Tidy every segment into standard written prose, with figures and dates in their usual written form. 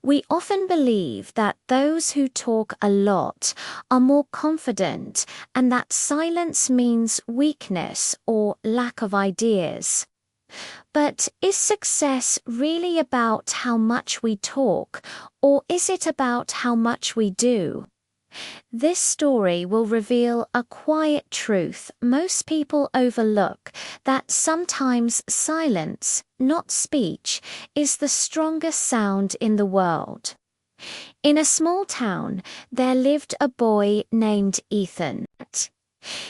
We often believe that those who talk a lot are more confident and that silence means weakness or lack of ideas. But is success really about how much we talk, or is it about how much we do? This story will reveal a quiet truth most people overlook, that sometimes silence, not speech, is the strongest sound in the world. In a small town, there lived a boy named Ethan.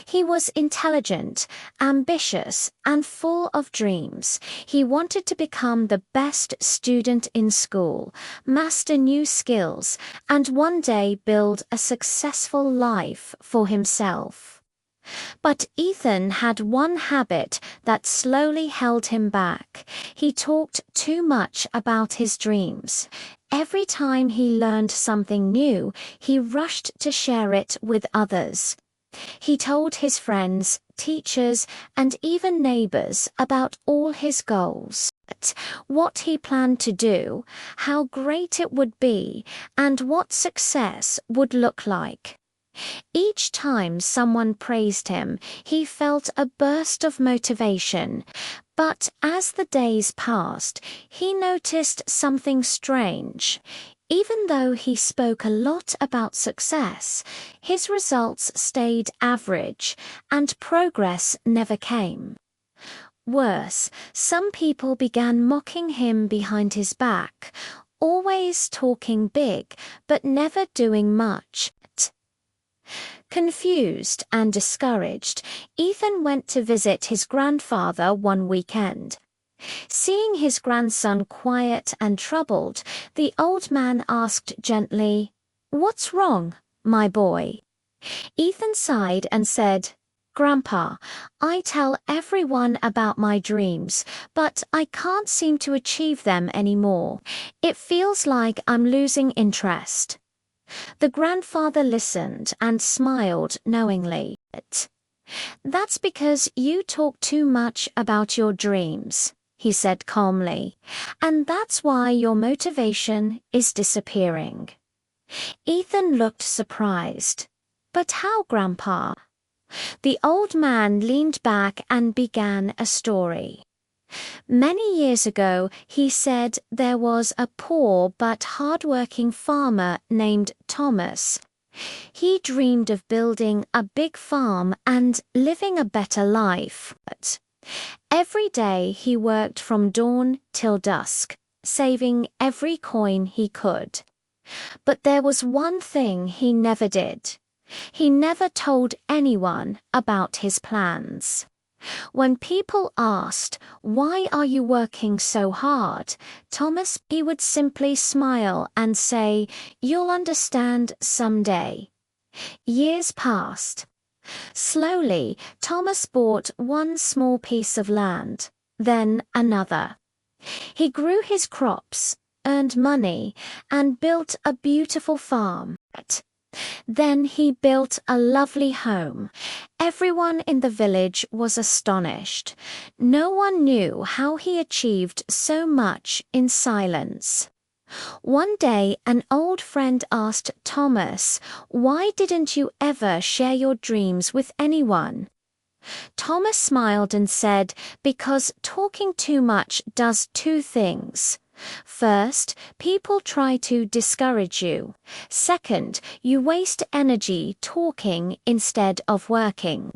He was intelligent, ambitious, and full of dreams. He wanted to become the best student in school, master new skills, and one day build a successful life for himself. But Ethan had one habit that slowly held him back. He talked too much about his dreams. Every time he learned something new, he rushed to share it with others. He told his friends, teachers, and even neighbors about all his goals, what he planned to do, how great it would be, and what success would look like. Each time someone praised him, he felt a burst of motivation. But as the days passed, he noticed something strange. Even though he spoke a lot about success, his results stayed average, and progress never came. Worse, some people began mocking him behind his back, always talking big, but never doing much. Confused and discouraged, Ethan went to visit his grandfather one weekend. Seeing his grandson quiet and troubled, the old man asked gently, "What's wrong, my boy?" Ethan sighed and said, "Grandpa, I tell everyone about my dreams, but I can't seem to achieve them anymore. It feels like I'm losing interest." The grandfather listened and smiled knowingly. "That's because you talk too much about your dreams," he said calmly, "and that's why your motivation is disappearing." Ethan looked surprised. "But how, Grandpa?" The old man leaned back and began a story. Many years ago, he said, there was a poor but hard-working farmer named Thomas. He dreamed of building a big farm and living a better life. But every day he worked from dawn till dusk, saving every coin he could. But there was one thing he never did. He never told anyone about his plans. When people asked, "Why are you working so hard?" he would simply smile and say, "You'll understand someday." Years passed. Slowly, Thomas bought one small piece of land, then another. He grew his crops, earned money, and built a beautiful farm. Then he built a lovely home. Everyone in the village was astonished. No one knew how he achieved so much in silence. One day, an old friend asked Thomas, "Why didn't you ever share your dreams with anyone?" Thomas smiled and said, "Because talking too much does two things. First, people try to discourage you. Second, you waste energy talking instead of working.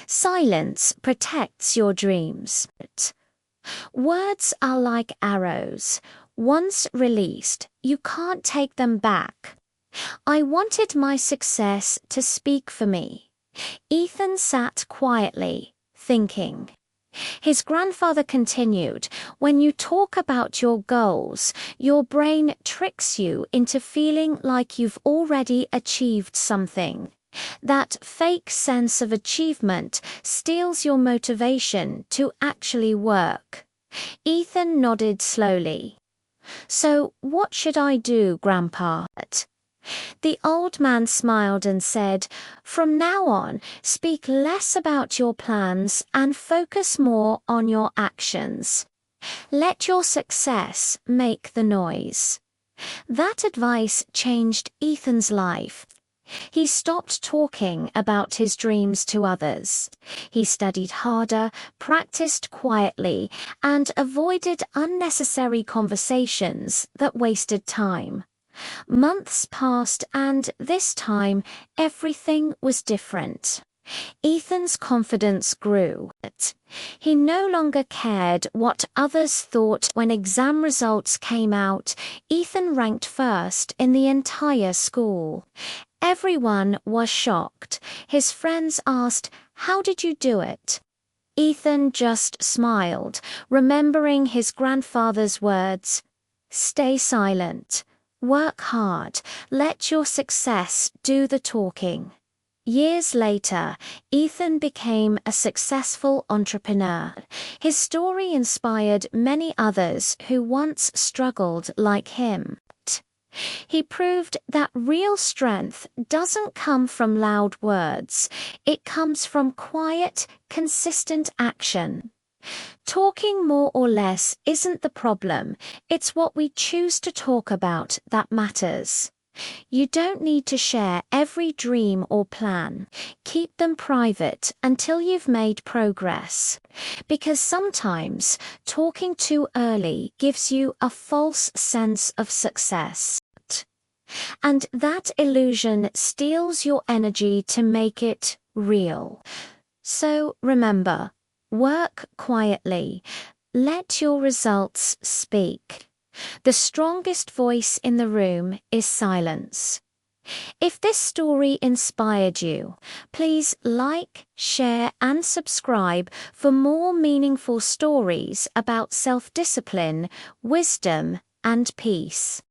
Silence protects your dreams. Words are like arrows. Once released, you can't take them back. I wanted my success to speak for me." Ethan sat quietly, thinking. His grandfather continued, "When you talk about your goals, your brain tricks you into feeling like you've already achieved something. That fake sense of achievement steals your motivation to actually work." Ethan nodded slowly. "So what should I do, Grandpa?" The old man smiled and said, "From now on, speak less about your plans and focus more on your actions. Let your success make the noise." That advice changed Ethan's life. He stopped talking about his dreams to others. He studied harder, practiced quietly, and avoided unnecessary conversations that wasted time. Months passed, and this time everything was different. Ethan's confidence grew. He no longer cared what others thought. When exam results came out, Ethan ranked first in the entire school. Everyone was shocked. His friends asked, "How did you do it?" Ethan just smiled, remembering his grandfather's words, "Stay silent, work hard, let your success do the talking." Years later, Ethan became a successful entrepreneur. His story inspired many others who once struggled like him. He proved that real strength doesn't come from loud words. It comes from quiet, consistent action. Talking more or less isn't the problem. It's what we choose to talk about that matters. You don't need to share every dream or plan. Keep them private until you've made progress. Because sometimes talking too early gives you a false sense of success. And that illusion steals your energy to make it real. So remember, work quietly. Let your results speak. The strongest voice in the room is silence. If this story inspired you, please like, share, and subscribe for more meaningful stories about self-discipline, wisdom, and peace.